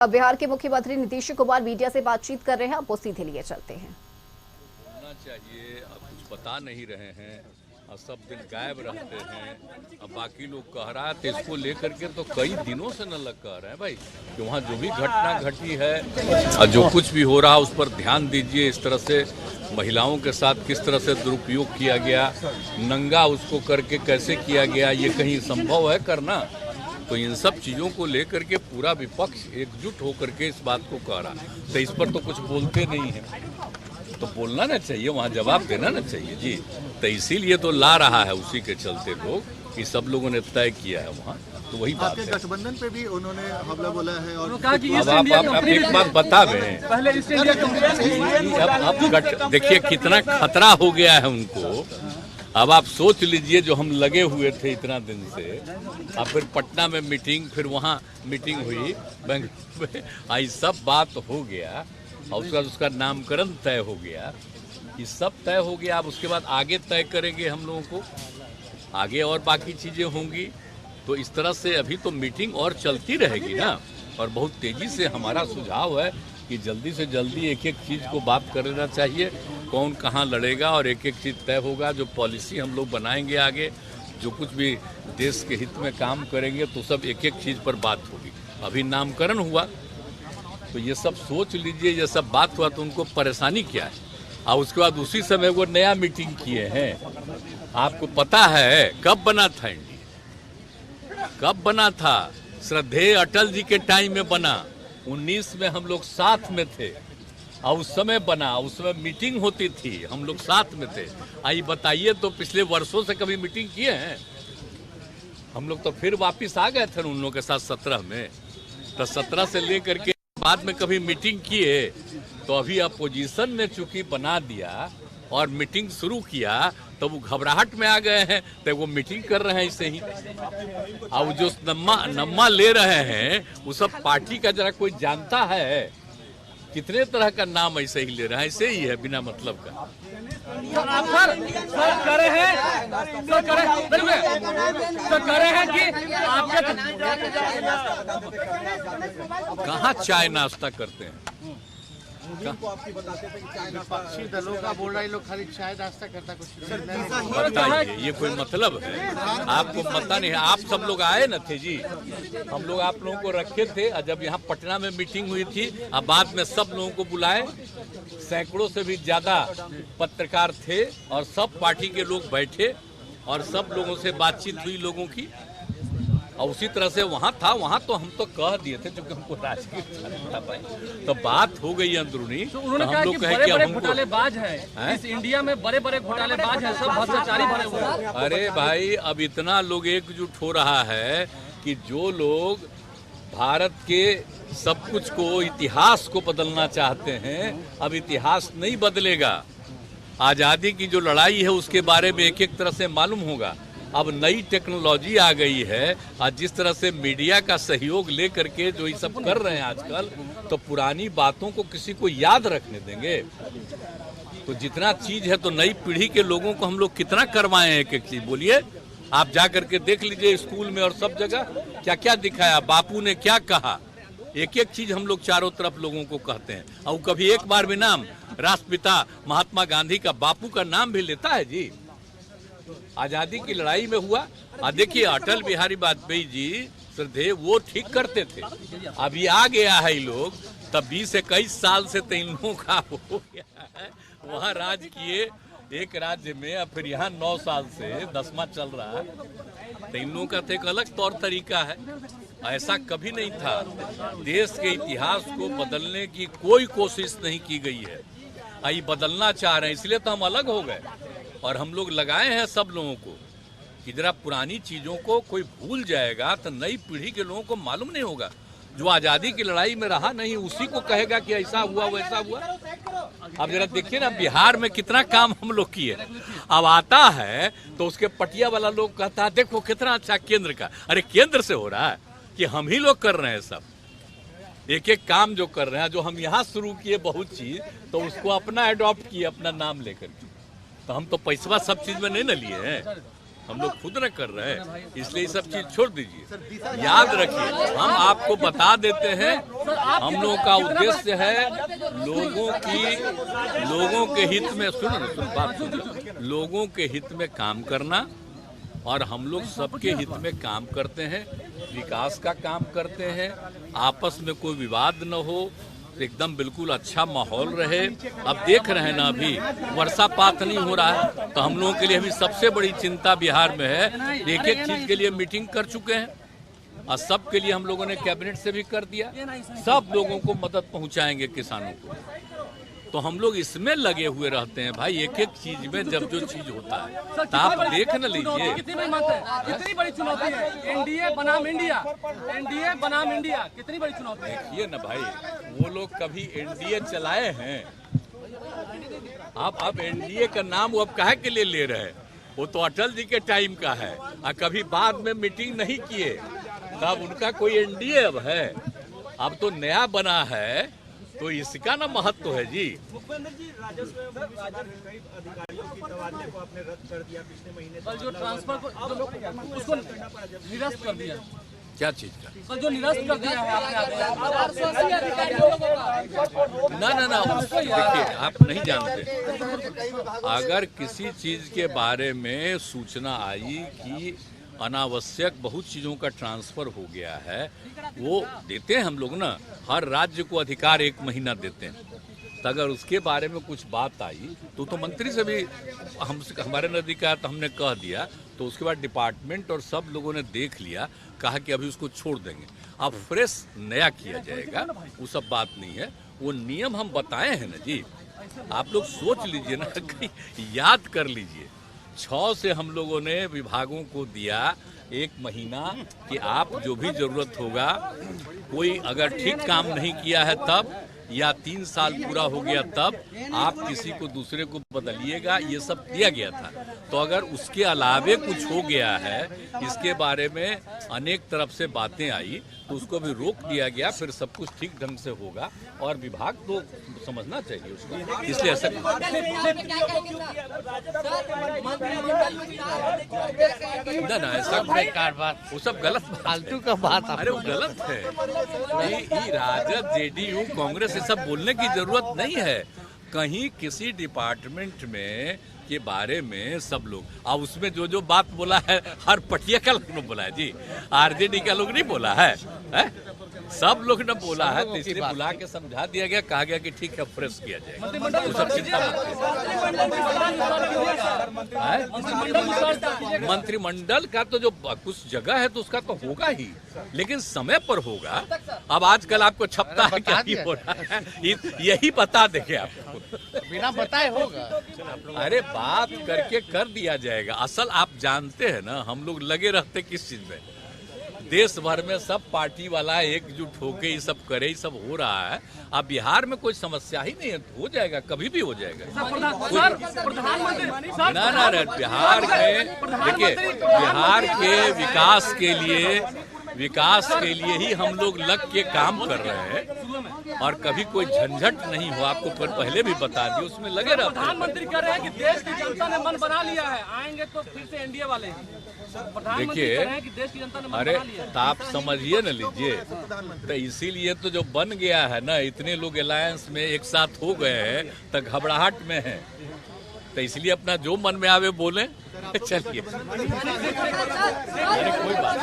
अब बिहार के मुख्यमंत्री नीतीश कुमार मीडिया से बातचीत कर रहे हैं। अब वो सीधे लिए चलते हैं। बोलना चाहिए, अब कुछ बता नहीं रहे हैं और सब दिन गायब रहते हैं। अब बाकी लोग कह रहा है तो इसको लेकर के तो कई दिनों से न लग कह रहे हैं भाई कि वहाँ जो भी घटना घटी है और जो कुछ भी हो रहा है उस पर ध्यान दीजिए। इस तरह से महिलाओं के साथ किस तरह से दुरुपयोग किया गया, नंगा उसको करके कैसे किया गया, ये कहीं संभव है करना? तो इन सब चीज़ों को लेकर के पूरा विपक्ष एकजुट होकर के इस बात को कह रहा, तो इस पर तो कुछ बोलते नहीं है। तो बोलना ना चाहिए, वहाँ जवाब देना ना चाहिए जी। तो इसीलिए तो ला रहा है, उसी के चलते लोग कि सब लोगब ने तय किया है वहाँ। तो वही बात है। गठबंधन पे भी उन्होंने हमला बोला है और कहा कि आप एक बात बता रहे हैं, अब देखिए कितना खतरा हो गया है उनको। अब आप सोच लीजिए, जो हम लगे हुए थे इतना दिन से, अब फिर पटना में मीटिंग, फिर वहाँ मीटिंग हुई बेंगलुरु में, आई सब बात हो गया और उसका नामकरण तय हो गया, ये सब तय हो गया। अब उसके बाद आगे तय करेंगे हम लोगों को, आगे और बाकी चीज़ें होंगी। तो इस तरह से अभी तो मीटिंग और चलती रहेगी ना। और बहुत तेज़ी से हमारा सुझाव है कि जल्दी से जल्दी एक एक चीज़ को बात कर लेना चाहिए, कौन कहाँ लड़ेगा और एक एक चीज़ तय होगा। जो पॉलिसी हम लोग बनाएंगे आगे, जो कुछ भी देश के हित में काम करेंगे, तो सब एक एक चीज़ पर बात होगी। अभी नामकरण हुआ तो ये सब सोच लीजिए, ये सब बात हुआ तो उनको परेशानी क्या है। और उसके बाद उसी समय वो नया मीटिंग किए हैं। आपको पता है कब बना था इंडिया, कब बना था? श्रद्धेय अटल जी के टाइम में बना। 19 में हम लोग साथ में थे और उस समय बना, उस समय मीटिंग होती थी, हम लोग साथ में थे। आइए बताइए, तो पिछले वर्षों से कभी मीटिंग किए हैं हम लोग? तो फिर वापस आ गए थे उन लोगों के साथ 17 में। तो 17 से लेकर के बाद में कभी मीटिंग किए? तो अभी अपोजिशन ने चूंकि बना दिया और मीटिंग शुरू किया, तो वो घबराहट में आ गए हैं, तो वो मीटिंग कर रहे हैं ऐसे ही। अब जो नम्मा ले रहे हैं वो सब पार्टी का जरा कोई जानता है? कितने तरह का नाम ऐसे ही ले रहा है, ऐसे ही है बिना मतलब का। कहाँ चाय नाश्ता करते हैं? विपक्षी दलों का बोल रहा है लोग खाली चाय नाश्ता करता कुछ। बताइए, ये कोई मतलब है? आपको पता नहीं है? आप सब लोग आए न थे जी, हम लोग आप लोगों को रखे थे। जब यहाँ पटना में मीटिंग हुई थी, अब बाद में सब लोगों को बुलाए, सैकड़ों से भी ज्यादा पत्रकार थे और सब पार्टी के लोग बैठे और सब लोगों से बातचीत हुई लोगों की। और उसी तरह से वहाँ था, वहाँ तो हम तो कह दिए थे क्योंकि हमको राजकीय था भाई, तो बात हो गई अंदरूनी। तो उन्होंने कहा कि बड़े-बड़े घोटालेबाज हैं, इस इंडिया में बड़े-बड़े घोटालेबाज हैं, सब भ्रष्टाचारी भरे हुए हैं। अरे भाई, अब इतना लोग एकजुट हो रहा है कि जो लोग भारत के सब कुछ को, इतिहास को बदलना चाहते हैं, अब इतिहास नहीं बदलेगा। आज़ादी की जो लड़ाई है उसके बारे में एक एक तरह से मालूम होगा। अब नई टेक्नोलॉजी आ गई है और जिस तरह से मीडिया का सहयोग ले करके जो ये सब कर रहे हैं आजकल, तो पुरानी बातों को किसी को याद रखने देंगे? तो जितना चीज है, तो नई पीढ़ी के लोगों को हम लोग कितना करवाएं एक एक चीज? बोलिए, आप जा करके देख लीजिए स्कूल में और सब जगह क्या क्या दिखाया, बापू ने क्या कहा, एक एक चीज हम लोग चारों तरफ लोगों को कहते हैं। और कभी एक बार भी नाम राष्ट्रपिता महात्मा गांधी का, बापू का नाम भी लेता है जी? आजादी की लड़ाई में हुआ। देखिए, अटल बिहारी वाजपेयी जी श्रद्धेय, वो ठीक करते थे। अभी आ गया है ये लोग, तब 20-21 साल से तो इन लोगों का हो गया है, वहाँ राज किए एक राज्य में, अब फिर यहाँ 9 साल से 10वां चल रहा है। तो इन लोगों का तो एक अलग तौर तरीका है, ऐसा कभी नहीं था। देश के इतिहास को बदलने की कोई कोशिश नहीं की गई है, ये बदलना चाह रहे हैं, इसलिए तो हम अलग हो गए। और हम लोग लगाए हैं सब लोगों को कि जरा पुरानी चीज़ों को कोई भूल जाएगा तो नई पीढ़ी के लोगों को मालूम नहीं होगा। जो आज़ादी की लड़ाई में रहा नहीं, उसी को कहेगा कि ऐसा हुआ वैसा हुआ। अब जरा देखिए ना, बिहार में कितना काम हम लोग किए। अब आता है तो उसके पटिया वाला लोग कहता है देखो कितना अच्छा केंद्र का। अरे केंद्र से हो रहा है कि हम ही लोग कर रहे हैं सब? एक एक काम जो कर रहे हैं, जो हम यहाँ शुरू किए बहुत चीज, तो उसको अपना एडॉप्ट किए, अपना नाम लेकर। तो हम तो पैसा सब चीज में नहीं न लिए हैं। हम लोग खुद न कर रहे हैं, इसलिए ये सब चीज छोड़ दीजिए। याद रखिए, हम आपको बता देते हैं, हम लोगों का उद्देश्य है लोगों के हित में, सुनो, लोगों के हित में काम करना, और हम लोग सबके हित में काम करते हैं, विकास का काम करते हैं, आपस में कोई विवाद न हो, एकदम बिल्कुल अच्छा माहौल रहे। अब देख रहे हैं ना, अभी वर्षापात नहीं हो रहा है, तो हम लोगों के लिए अभी सबसे बड़ी चिंता बिहार में है। एक एक चीज के लिए मीटिंग कर चुके हैं, और सब के लिए हम लोगों ने कैबिनेट से भी कर दिया, सब लोगों को मदद पहुंचाएंगे किसानों को। तो हम लोग इसमें लगे हुए रहते हैं भाई, एक एक चीज में जब जो चीज होता है तो आप देख न लीजिए। कितनी बड़ी मानते हैं, कितनी बड़ी चुनौती है एनडीए बनाम इंडिया, एनडीए बनाम इंडिया, कितनी बड़ी चुनौती है। देखिए ना भाई, वो लोग कभी एनडीए चलाए हैं? आप एनडीए का नाम वो अब काहे के लिए ले रहे हैं? वो तो अटल जी के टाइम का है, और कभी बाद में मीटिंग नहीं किए, तब उनका कोई एनडीए अब है। अब तो नया बना है, तो इसका ना महत्व है जी। मुख्यमंत्री जी, राजस्व विभाग कई अधिकारियों की तबादले को आपने रद्द कर दिया पिछले महीने। कल जो ट्रांसफर को उसको निरस्त कर दिया, क्या चीज का? कल जो निरस्त कर दिया है आपने, ना उसको देखिए, आप नहीं जानते। अगर किसी चीज के बारे में सूचना आई कि अनावश्यक बहुत चीजों का ट्रांसफर हो गया है, वो देते हैं हम लोग ना, हर राज्य को अधिकार 1 महीना देते हैं। तो अगर उसके बारे में कुछ बात आई तो मंत्री से भी हमारे नजदीक आया, तो हमने कह दिया, तो उसके बाद डिपार्टमेंट और सब लोगों ने देख लिया, कहा कि अभी उसको छोड़ देंगे, अब फ्रेश नया किया जाएगा। वो सब बात नहीं है, वो नियम हम बताए हैं ना जी। आप लोग सोच लीजिए ना, कहीं याद कर लीजिए। 6 से हम लोगों ने विभागों को दिया 1 महीना कि आप जो भी जरूरत होगा, कोई अगर ठीक काम नहीं किया है तब, या 3 साल पूरा हो गया तब आप किसी को दूसरे को बदलिएगा, ये सब दिया गया था। तो अगर उसके अलावे कुछ हो गया है, इसके बारे में अनेक तरफ से बातें आई, तो उसको भी रोक दिया गया, फिर सब कुछ ठीक ढंग से होगा, और विभाग तो समझना चाहिए उसको, इसलिए ऐसा ना ऐसा बेकार बात, वो सब गलत फालतू का बात। अरे वो गलत है, ये राजद, जेडीयू, कांग्रेस, ये सब बोलने की जरूरत नहीं है। कहीं किसी डिपार्टमेंट में के बारे में सब लोग, अब उसमें जो बात बोला है, हर पटिया का लोग ने बोला है जी, आरजेडी का लोग नहीं बोला है, सब लोग ने बोला है, तो इसलिए बुला के समझा दिया गया, कहा गया कि ठीक है, फ्रेश किया जाएगा, वो सब चिंता मत। मंत्रिमंडल का तो जो कुछ जगह है तो उसका तो होगा ही, लेकिन समय पर होगा। अब आजकल आपको छपता है क्या ही हो रहा है, यही बता देंगे आपको, बिना बताए होगा। अरे बात करके कर दिया जाएगा। असल आप जानते हैं ना, हम लोग लगे रहते किस चीज में, देश भर में सब पार्टी वाला एकजुट होके ये सब करे, ये सब हो रहा है। अब बिहार में कोई समस्या ही नहीं है, हो जाएगा, कभी भी हो जाएगा। ना बिहार में देखिए, बिहार के विकास के लिए ही हम लोग लग के काम कर रहे हैं, और कभी कोई झंझट नहीं हो। आपको पहले भी बता दिए, उसमें लगे रहते हैं। प्रधानमंत्री कह रहे हैं कि देश की जनता ने मन बना लिया है, आएंगे तो फिर से एनडीए वाले। देखिए, अरे तो आप समझिए न लीजिए, तो इसीलिए तो जो बन गया है ना, इतने लोग अलायंस में एक साथ हो गए हैं, तो घबराहट में है, तो इसलिए अपना जो मन में आवे बोले। चलिए, अरे कोई बात